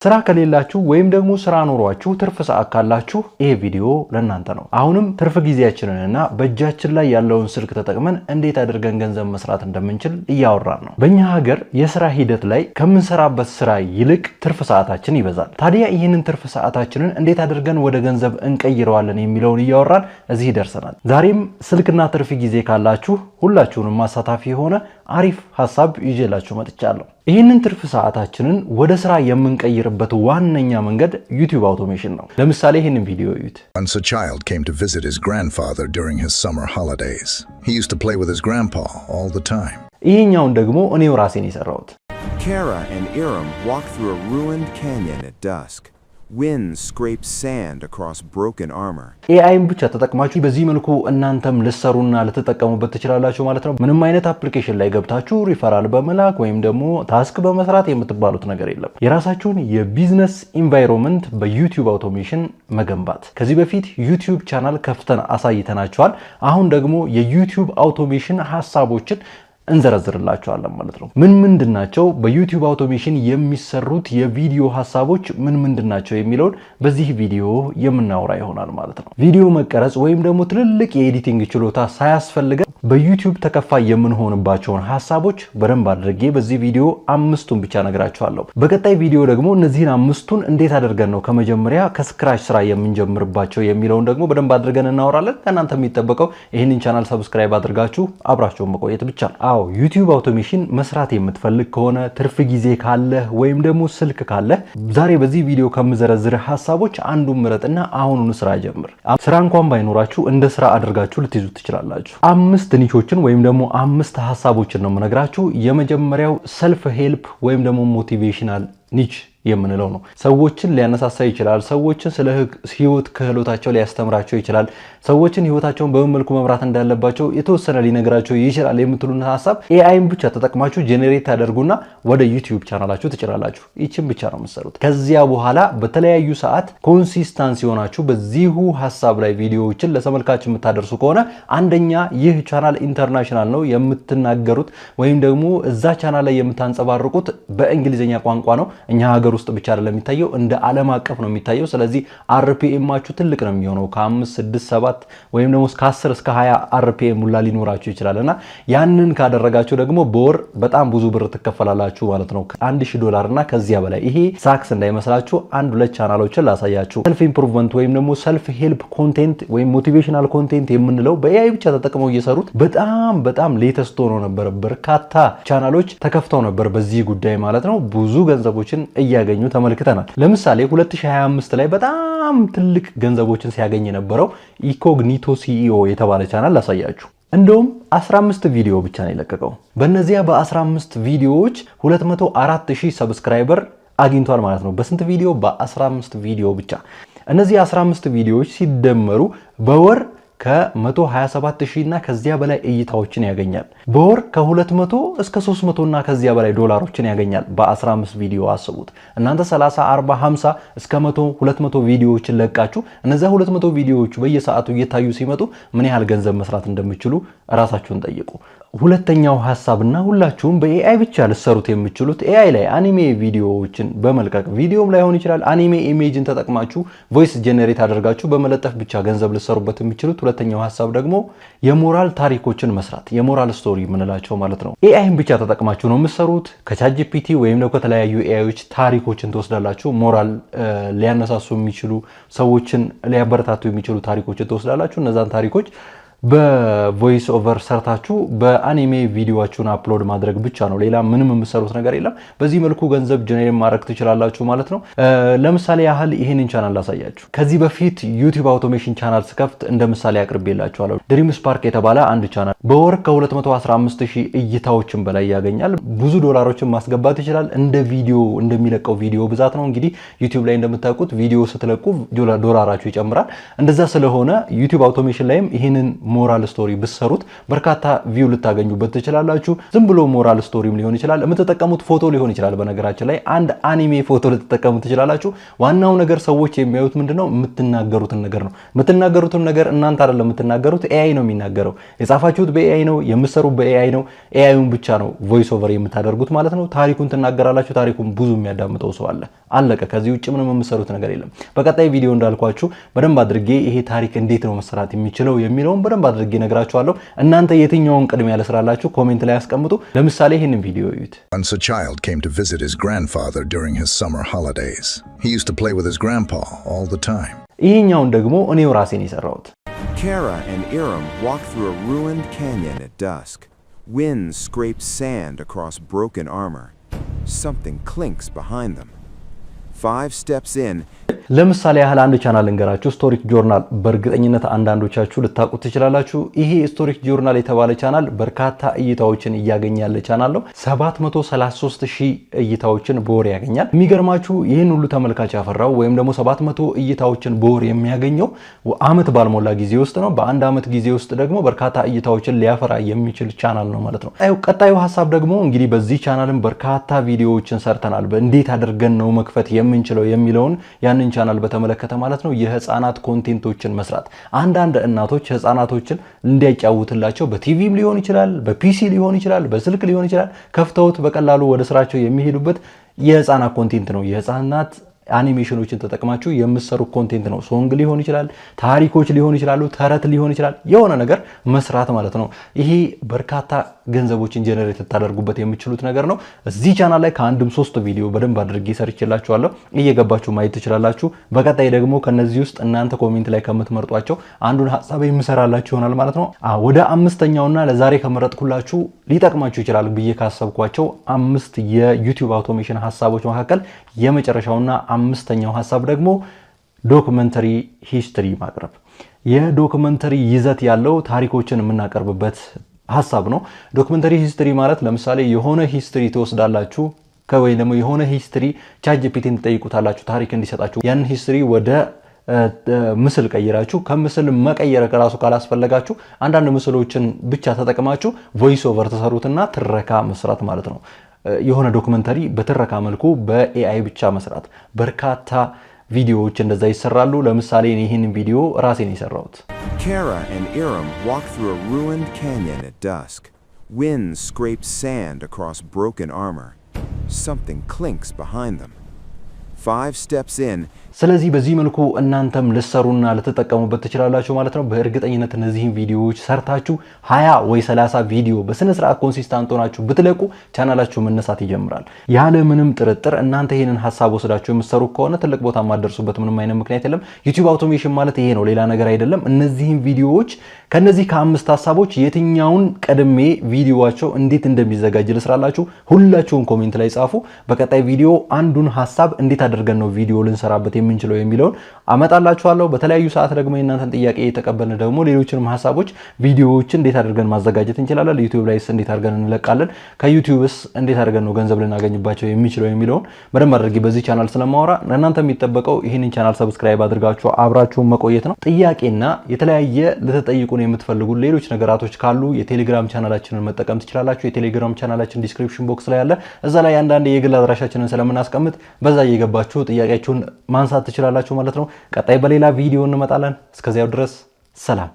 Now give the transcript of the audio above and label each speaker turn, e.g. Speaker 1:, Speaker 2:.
Speaker 1: ስራ ከሌላችሁ ወይም ደግሞ ስራ ኖሯችሁ ትርፍ ሰዓት ካላችሁ ይሄ ቪዲዮ ለእናንተ ነው። አሁንም ትርፍ ጊዜያችንንና በእጃችን ላይ ያለውን ስልክ ተጠቅመን እንዴት አድርገን ገንዘብ መስራት እንደምንችል እያወራን ነው። በእኛ ሀገር የስራ ሂደት ላይ ከምንሰራበት ስራ ይልቅ ትርፍ ሰዓታችን ይበዛል። ታዲያ ይህንን ትርፍ ሰዓታችንን እንዴት አድርገን ወደ ገንዘብ እንቀይረዋለን የሚለውን እያወራን እዚህ ደርሰናል። ዛሬም ስልክና ትርፍ ጊዜ ካላችሁ ሁላችሁንም ማሳታፊ የሆነ አሪፍ ሐሳብ ይዤላችሁ መጥቻለሁ። ይህንን ትርፍ ሰዓታችንን ወደ ስራ የምንቀይርበት ዋነኛ መንገድ ዩቲዩብ አውቶሜሽን ነው። ለምሳሌ ይህንን ቪዲዮ እዩት።
Speaker 2: Once a child came to visit his grandfather during his summer holidays. He used to play with his grandpa all the time.
Speaker 1: ይሄኛውን ደግሞ እኔው ራሴን የሰራሁት።
Speaker 3: Kara and Iram walked through a ruined canyon at dusk. Wind scraped sand across broken armor.
Speaker 1: ኤአይን ብቻ ተጠቅማችሁ በዚህ መልኩ እናንተም ልትሰሩና ልትጠቀሙበት ትችላላችሁ ማለት ነው። ምንም አይነት አፕሊኬሽን ላይ ገብታችሁ ሪፈራል በመላክ ወይም ደግሞ ታስክ በመስራት የምትባሉት ነገር የለም። የራሳችሁን የቢዝነስ ኢንቫይሮንመንት በዩቲዩብ አውቶሜሽን መገንባት። ከዚህ በፊት ዩቲዩብ ቻናል ከፍተን አሳይተናችኋል። አሁን ደግሞ የዩቲዩብ አውቶሜሽን ሐሳቦችን እንዘረዝርላችኋለን ማለት ነው። ምን ምንድናቸው በዩቲዩብ አውቶሜሽን የሚሰሩት የቪዲዮ ሐሳቦች ምን ምንድናቸው የሚለውን በዚህ ቪዲዮ የምናወራ ይሆናል ማለት ነው። ቪዲዮ መቀረጽ ወይም ደግሞ ትልልቅ የኤዲቲንግ ችሎታ ሳያስፈልገን በዩቲዩብ ተከፋይ የምንሆንባቸውን ሐሳቦች በደንብ አድርጌ በዚህ ቪዲዮ አምስቱን ብቻ ነግራችኋለሁ። በቀጣይ ቪዲዮ ደግሞ እነዚህን አምስቱን እንዴት አድርገን ነው ከመጀመሪያ ከስክራች ስራ የምንጀምርባቸው የሚለውን ደግሞ በደንብ አድርገን እናወራለን። ከእናንተ የሚጠበቀው ይህንን ቻናል ሰብስክራይብ አድርጋችሁ አብራችሁን መቆየት ብቻ ነው። አዎ ዩቲዩብ አውቶሜሽን መስራት የምትፈልግ ከሆነ ትርፍ ጊዜ ካለህ ወይም ደግሞ ስልክ ካለህ ዛሬ በዚህ ቪዲዮ ከምዘረዝር ሐሳቦች አንዱን ምረጥና አሁኑን ስራ ጀምር። ስራ እንኳን ባይኖራችሁ እንደ ስራ አድርጋችሁ ልትይዙት ትችላላችሁ። አምስት ኒቾችን ወይም ደግሞ አምስት ሐሳቦችን ነው የምነግራችሁ። የመጀመሪያው ሰልፍ ሄልፕ ወይም ደግሞ ሞቲቬሽናል ኒች የምንለው ነው። ሰዎችን ሊያነሳሳ ይችላል። ሰዎችን ስለ ህይወት ክህሎታቸው ሊያስተምራቸው ይችላል። ሰዎችን ህይወታቸውን በምን መልኩ መምራት እንዳለባቸው የተወሰነ ሊነግራቸው ይችላል የምትሉን ሐሳብ ኤአይን ብቻ ተጠቅማችሁ ጄኔሬት ታደርጉና ወደ ዩቲዩብ ቻናላችሁ ትጭራላችሁ። ይህችን ብቻ ነው የምትሰሩት። ከዚያ በኋላ በተለያዩ ሰዓት ኮንሲስታንስ ሆናችሁ በዚሁ ሐሳብ ላይ ቪዲዮዎችን ለተመልካች የምታደርሱ ከሆነ አንደኛ ይህ ቻናል ኢንተርናሽናል ነው የምትናገሩት ወይም ደግሞ እዛ ቻናል ላይ የምታንጸባርቁት በእንግሊዝኛ ቋንቋ ነው። እኛ ሀገር ውስጥ ብቻ አይደለም የሚታየው፣ እንደ ዓለም አቀፍ ነው የሚታየው። ስለዚህ አርፒኤማችሁ ትልቅ ነው የሚሆነው ከ5 6 7 ወይም ደግሞ እስከ 10 እስከ 20 አርፒኤም ሙላ ሊኖራችሁ ይችላልና ያንን ካደረጋችሁ ደግሞ በወር በጣም ብዙ ብር ትከፈላላችሁ ማለት ነው። $1000 እና ከዚያ በላይ። ይሄ ሳክስ እንዳይመስላችሁ አንድ ሁለት ቻናሎችን ላሳያችሁ። ሰልፍ ኢምፕሩቭመንት ወይም ደግሞ ሰልፍ ሄልፕ ኮንቴንት ወይም ሞቲቬሽናል ኮንቴንት የምንለው በኤአይ ብቻ ተጠቅመው እየሰሩት በጣም ሌተስት ሆኖ ነበር። በርካታ ቻናሎች ተከፍተው ነበር በዚህ ጉዳይ ማለት ነው። ብዙ ገንዘቦችን እያገኙ ተመልክተናል። ለምሳሌ 2025 ላይ በጣም ትልቅ ገንዘቦችን ሲያገኝ የነበረው ኢኮግኒቶ ሲኢኦ የተባለ ቻናል ላሳያችሁ። እንደውም 15 ቪዲዮ ብቻ ነው የለቀቀው። በእነዚያ በ15 ቪዲዮዎች 204000 ሰብስክራይበር አግኝቷል ማለት ነው። በስንት ቪዲዮ? በ15 ቪዲዮ ብቻ። እነዚህ 15 ቪዲዮዎች ሲደመሩ በወር ከ127,000 እና ከዚያ በላይ እይታዎችን ያገኛል። በወር ከ200 እስከ 300 እና ከዚያ በላይ ዶላሮችን ያገኛል። በ15 ቪዲዮ አስቡት እናንተ 30 40 50 እስከ 100 200 ቪዲዮዎችን ለቃችሁ እነዚያ 200 ቪዲዮዎች በየሰዓቱ እየታዩ ሲመጡ ምን ያህል ገንዘብ መስራት እንደምትችሉ ራሳችሁን ጠይቁ። ሁለተኛው ሐሳብና ሁላችሁም በኤአይ ብቻ ልትሰሩት የምትችሉት ኤአይ ላይ አኒሜ ቪዲዮዎችን በመልቀቅ ቪዲዮም ላይ ሆን ይችላል። አኒሜ ኢሜጅን ተጠቅማችሁ ቮይስ ጄኔሬት አድርጋችሁ በመለጠፍ ብቻ ገንዘብ ልትሰሩበት የምትችሉት ሁለተኛው ሐሳብ ደግሞ የሞራል ታሪኮችን መስራት፣ የሞራል ስቶሪ የምንላቸው ማለት ነው። ኤአይን ብቻ ተጠቅማችሁ ነው የምትሰሩት። ከቻትጂፒቲ ወይም ደግሞ ከተለያዩ ኤአይዎች ታሪኮችን ትወስዳላችሁ። ሞራል ሊያነሳሱ የሚችሉ ሰዎችን ሊያበረታቱ የሚችሉ ታሪኮችን ትወስዳላችሁ። እነዛን ታሪኮች በቮይስ ኦቨር ሰርታችሁ በአኒሜ ቪዲዮአችሁን አፕሎድ ማድረግ ብቻ ነው። ሌላ ምንም የምትሰሩት ነገር የለም። በዚህ መልኩ ገንዘብ ጀነሬት ማድረግ ትችላላችሁ ማለት ነው። ለምሳሌ ያህል ይሄንን ቻናል ላሳያችሁ። ከዚህ በፊት ዩቲዩብ አውቶሜሽን ቻናል ስከፍት እንደ ምሳሌ አቅርቤላችኋለሁ። ድሪም ስፓርክ የተባለ አንድ ቻናል በወር ከ215,000 እይታዎችን በላይ ያገኛል። ብዙ ዶላሮችን ማስገባት ይችላል። እንደ ቪዲዮ እንደሚለቀው ቪዲዮ ብዛት ነው። እንግዲህ ዩቲዩብ ላይ እንደምታውቁት ቪዲዮ ስትለቁ ዶላራችሁ ይጨምራል። እንደዛ ስለሆነ ዩቲዩብ አውቶሜሽን ላይም ይሄንን ሞራል ስቶሪ ብትሰሩት በርካታ ቪው ልታገኙበት ትችላላችሁ። ዝም ብሎ ሞራል ስቶሪም ሊሆን ይችላል፣ የምትጠቀሙት ፎቶ ሊሆን ይችላል። በነገራችን ላይ አንድ አኒሜ ፎቶ ልትጠቀሙ ትችላላችሁ። ዋናው ነገር ሰዎች የሚያዩት ምንድነው የምትናገሩትን ነገር ነው። የምትናገሩትን ነገር እናንተ አይደለም የምትናገሩት፣ ኤአይ ነው የሚናገረው። የጻፋችሁት በኤአይ ነው፣ የምትሰሩት በኤአይ ነው። ኤአይውን ብቻ ነው ቮይስ ኦቨር የምታደርጉት ማለት ነው። ታሪኩን ትናገራላችሁ። ታሪኩን ብዙ የሚያዳምጠው ሰው አለ። አለቀ። ከዚህ ውጭ ምንም የምትሰሩት ነገር የለም። በቀጣይ ቪዲዮ እንዳልኳችሁ በደንብ አድርጌ ይሄ ታሪክ እንዴት ነው መሰራት የሚችለው የሚለውን በደንብ አድርጌ ነግራችኋለሁ። እናንተ የትኛውን ቅድሚያ ለስራላችሁ ኮሜንት ላይ አስቀምጡ። ለምሳሌ ይሄንን ቪዲዮ እዩት።
Speaker 2: Once a child came to visit his grandfather during his summer holidays. He used to play with his grandpa all the time.
Speaker 1: ይሄኛውን ደግሞ እኔው ራሴን የሰራሁት።
Speaker 3: Kara and Iram walk through a ruined canyon at dusk. Wind scrapes sand across broken armor. Something clinks behind them. 5 steps in.
Speaker 1: ለምሳሌ ያህል አንድ ቻናል እንገራችሁ፣ ስቶሪክ ጆርናል። በእርግጠኝነት አንዳንዶቻችሁ ልታውቁት ትችላላችሁ። ይሄ ስቶሪክ ጆርናል የተባለ ቻናል በርካታ እይታዎችን እያገኘ ያለ ቻናል ነው። 733,000 እይታዎችን በወር ያገኛል። የሚገርማችሁ ይህን ሁሉ ተመልካች ያፈራው ወይም ደግሞ 700 እይታዎችን በወር የሚያገኘው አመት ባልሞላ ጊዜ ውስጥ ነው። በአንድ አመት ጊዜ ውስጥ ደግሞ በርካታ እይታዎችን ሊያፈራ የሚችል ቻናል ነው ማለት ነው። ቀጣዩ ሀሳብ ደግሞ እንግዲህ በዚህ ቻናልም በርካታ ቪዲዮዎችን ሰርተናል። እንዴት አድርገን ነው መክፈት የምንችለው የሚለውን ያንን ቻናል በተመለከተ ማለት ነው። የህፃናት ኮንቴንቶችን መስራት፣ አንዳንድ እናቶች ህፃናቶችን እንዲያጫውትላቸው በቲቪም ሊሆን ይችላል፣ በፒሲ ሊሆን ይችላል፣ በስልክ ሊሆን ይችላል፣ ከፍተውት በቀላሉ ወደ ስራቸው የሚሄዱበት የህፃናት ኮንቴንት ነው። የህፃናት አኒሜሽኖችን ተጠቅማችሁ የምትሰሩ ኮንቴንት ነው። ሶንግ ሊሆን ይችላል፣ ታሪኮች ሊሆን ይችላሉ፣ ተረት ሊሆን ይችላል፣ የሆነ ነገር መስራት ማለት ነው። ይሄ በርካታ ገንዘቦችን ጀነሬት ልታደርጉበት የምትችሉት ነገር ነው። እዚህ ቻናል ላይ ከአንድም 3 ቪዲዮ በደንብ አድርጌ ሰርቼላችኋለሁ። እየገባችሁ ማየት ትችላላችሁ። በቀጣይ ደግሞ ከነዚህ ውስጥ እናንተ ኮሜንት ላይ ከምትመርጧቸው አንዱን ሐሳብ የምሰራላችሁ ይሆናል ማለት ነው። ወደ አምስተኛውና ለዛሬ ከመረጥኩላችሁ ሊጠቅማችሁ ይችላል ብዬ ካሰብኳቸው 5 የዩቲዩብ አውቶሜሽን ሐሳቦች መካከል የመጨረሻውና አምስተኛው ሐሳብ ደግሞ ዶክመንተሪ ሂስትሪ ማቅረብ። የዶክመንተሪ ይዘት ያለው ታሪኮችን የምናቀርብበት ሐሳብ ነው። ዶክመንተሪ ሂስትሪ ማለት ለምሳሌ የሆነ ሂስትሪ ተወስዳላችሁ ወይ ደግሞ የሆነ ሂስትሪ ቻትጂፒቲን ትጠይቁታላችሁ ታሪክ እንዲሰጣችሁ። ያን ሂስትሪ ወደ ምስል ቀይራችሁ ከምስል መቀየር ራሱ ካላስፈለጋችሁ አንዳንድ ምስሎችን ብቻ ተጠቅማችሁ ቮይስ ኦቨር ተሰሩትና ትረካ መስራት ማለት ነው። የሆነ ዶክመንተሪ በትረካ መልኩ በኤአይ ብቻ መስራት። በርካታ ቪዲዮዎች እንደዛ ይሰራሉ። ለምሳሌ ይሄን ቪዲዮ ራሴን የሰራሁት።
Speaker 3: Kara and Iram walk through a ruined canyon at dusk. Wind scrapes sand across broken armor. Something clinks behind them. 5 steps in.
Speaker 1: ስለዚህ በዚህ መልኩ እናንተም ልትሰሩና ልትጠቀሙበት ትችላላችሁ ማለት ነው። በእርግጠኝነት እነዚህን ቪዲዮዎች ሰርታችሁ 20 ወይ 30 ቪዲዮ በስነ ስርዓት ኮንሲስታንት ሆናችሁ ብትለቁ ቻናላችሁ መነሳት ይጀምራል። ያለ ምንም ጥርጥር እናንተ ይሄንን ሐሳብ ወስዳችሁ የምትሰሩ ከሆነ ትልቅ ቦታ ማደርሱበት ምንም አይነት ምክንያት የለም። ዩቲዩብ አውቶሜሽን ማለት ይሄ ነው፣ ሌላ ነገር አይደለም። እነዚህን ቪዲዮዎች ከነዚህ ከ5 ሐሳቦች የትኛውን ቀድሜ ቪዲዮዋቸው እንዴት እንደሚዘጋጅ ልስራላችሁ። ሁላችሁም ኮሜንት ላይ ጻፉ። በቀጣይ ቪዲዮ አንዱን ሐሳብ እንዴት አድርገን ነው ቪዲዮ ልንሰራበት የምንችለው የሚለውን አመጣላችኋለሁ። በተለያዩ ሰዓት ደግሞ የእናንተን ጥያቄ የተቀበልን ደግሞ ሌሎችንም ሐሳቦች ቪዲዮዎችን እንዴት አድርገን ማዘጋጀት እንችላለን፣ ዩቲዩብ ላይስ እንዴት አድርገን እንለቃለን፣ ከዩቲዩብስ እንዴት አድርገን ነው ገንዘብ ልናገኝባቸው የሚችለው የሚለውን በደንብ አድርጌ በዚህ ቻናል ስለማወራ እናንተ የሚጠበቀው ይህንን ቻናል ሰብስክራይብ አድርጋችሁ አብራችሁን መቆየት ነው። ጥያቄና የተለያየ ልትጠይቁን የምትፈልጉ ሌሎች ነገራቶች ካሉ የቴሌግራም ቻናላችንን መጠቀም ትችላላችሁ። የቴሌግራም ቻናላችን ዲስክሪፕሽን ቦክስ ላይ አለ። እዛ ላይ አንዳንድ የግል አድራሻችንን ስለምናስቀምጥ በዛ እየገባችሁ ጥያቄያችሁን ማንሳት ትችላላችሁ ማለት ነው። ቀጣይ በሌላ ቪዲዮ እንመጣለን። እስከዚያው ድረስ ሰላም።